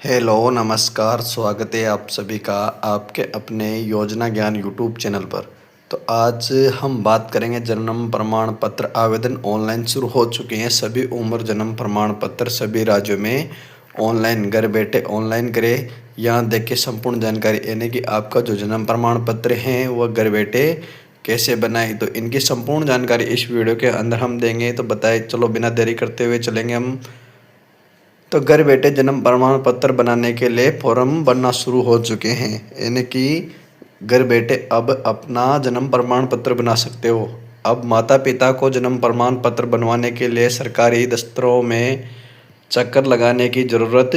Hello नमस्कार, स्वागत है आप सभी का आपके अपने योजना ज्ञान यूट्यूब चैनल पर। तो आज हम बात करेंगे जन्म प्रमाण पत्र आवेदन ऑनलाइन शुरू हो चुके हैं। सभी उम्र जन्म प्रमाण पत्र सभी राज्यों में ऑनलाइन घर बैठे ऑनलाइन करें। यहाँ देखिए संपूर्ण जानकारी, यानी कि आपका जो जन्म प्रमाण पत्र है वह घर बैठे कैसे बनाए, तो इनकी संपूर्ण जानकारी इस वीडियो के अंदर हम देंगे। तो बताए चलो बिना देरी करते हुए चलेंगे हम। तो घर बैठे जन्म प्रमाण पत्र बनाने के लिए फॉर्म बनना शुरू हो चुके हैं, यानी कि घर बैठे अब अपना जन्म प्रमाण पत्र बना सकते हो। अब माता पिता को जन्म प्रमाण पत्र बनवाने के लिए सरकारी दफ्तरों में चक्कर लगाने की ज़रूरत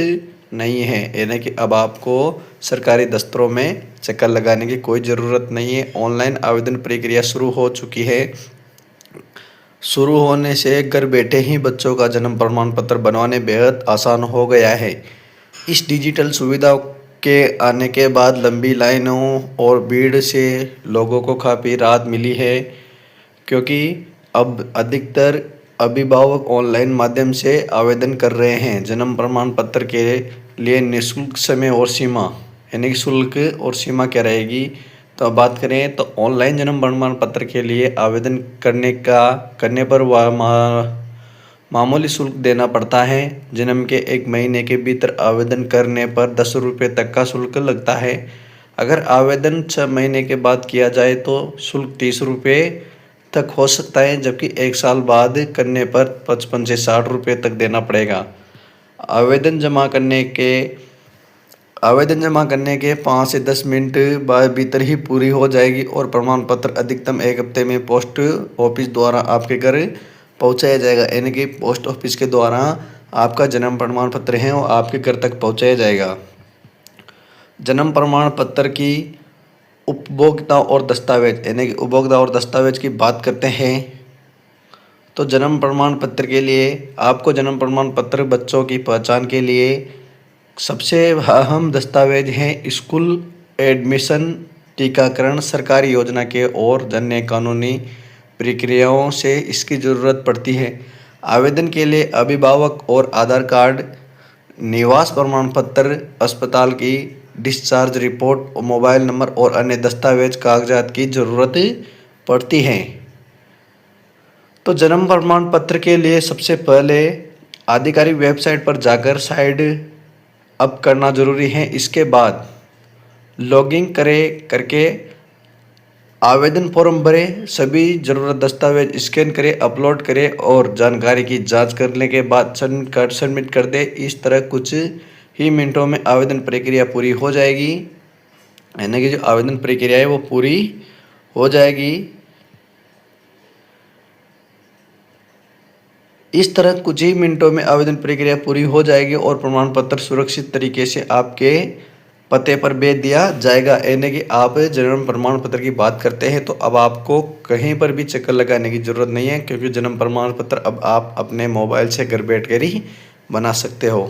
नहीं है, यानी कि अब आपको सरकारी दफ्तरों में चक्कर लगाने की कोई ज़रूरत नहीं है। ऑनलाइन आवेदन प्रक्रिया शुरू हो चुकी है। शुरू होने से घर बैठे ही बच्चों का जन्म प्रमाण पत्र बनवाने बेहद आसान हो गया है। इस डिजिटल सुविधा के आने के बाद लंबी लाइनों और भीड़ से लोगों को काफ़ी राहत मिली है, क्योंकि अब अधिकतर अभिभावक ऑनलाइन माध्यम से आवेदन कर रहे हैं। जन्म प्रमाण पत्र के लिए निःशुल्क समय और सीमा, यानी कि शुल्क और सीमा क्या रहेगी। तो अब बात करें तो ऑनलाइन जन्म प्रमाण पत्र के लिए आवेदन करने पर मामूली शुल्क देना पड़ता है। जन्म के 1 महीने के भीतर आवेदन करने पर 10 रुपये तक का शुल्क लगता है। अगर आवेदन 6 महीने के बाद किया जाए तो शुल्क 30 रुपये तक हो सकता है, जबकि 1 साल बाद करने पर 55 से 60 रुपये तक देना पड़ेगा। आवेदन जमा करने के 5 से 10 मिनट बाद भीतर ही पूरी हो जाएगी और प्रमाण पत्र अधिकतम 1 हफ्ते में पोस्ट ऑफिस द्वारा आपके घर पहुंचाया जाएगा, यानी कि पोस्ट ऑफिस के द्वारा आपका जन्म प्रमाण पत्र है वो आपके घर तक पहुंचाया जाएगा। जन्म प्रमाण पत्र की उपभोक्ता और दस्तावेज, यानी कि उपभोक्ता और दस्तावेज की बात करते हैं तो जन्म प्रमाण पत्र के लिए आपको जन्म प्रमाण पत्र बच्चों की पहचान के लिए सबसे अहम दस्तावेज हैं स्कूल एडमिशन, टीकाकरण, सरकारी योजना के और अन्य कानूनी प्रक्रियाओं से इसकी ज़रूरत पड़ती है। आवेदन के लिए अभिभावक और आधार कार्ड, निवास प्रमाण पत्र, अस्पताल की डिस्चार्ज रिपोर्ट, मोबाइल नंबर और अन्य दस्तावेज कागजात की ज़रूरत पड़ती है। तो जन्म प्रमाण पत्र के लिए सबसे पहले आधिकारिक वेबसाइट पर जाकर साइड अप करना ज़रूरी है। इसके बाद लॉगिन करके आवेदन फॉर्म भरें, सभी ज़रूरत दस्तावेज स्कैन करें, अपलोड करें और जानकारी की जांच करने के बाद सबमिट कर दें। इस तरह कुछ ही मिनटों में आवेदन प्रक्रिया पूरी हो जाएगी, यानी कि जो आवेदन प्रक्रिया है वो पूरी हो जाएगी। इस तरह कुछ ही मिनटों में आवेदन प्रक्रिया पूरी हो जाएगी और प्रमाण पत्र सुरक्षित तरीके से आपके पते पर भेज दिया जाएगा। यानी कि आप जन्म प्रमाण पत्र की बात करते हैं तो अब आपको कहीं पर भी चक्कर लगाने की ज़रूरत नहीं है, क्योंकि जन्म प्रमाण पत्र अब आप अपने मोबाइल से घर बैठ कर ही बना सकते हो।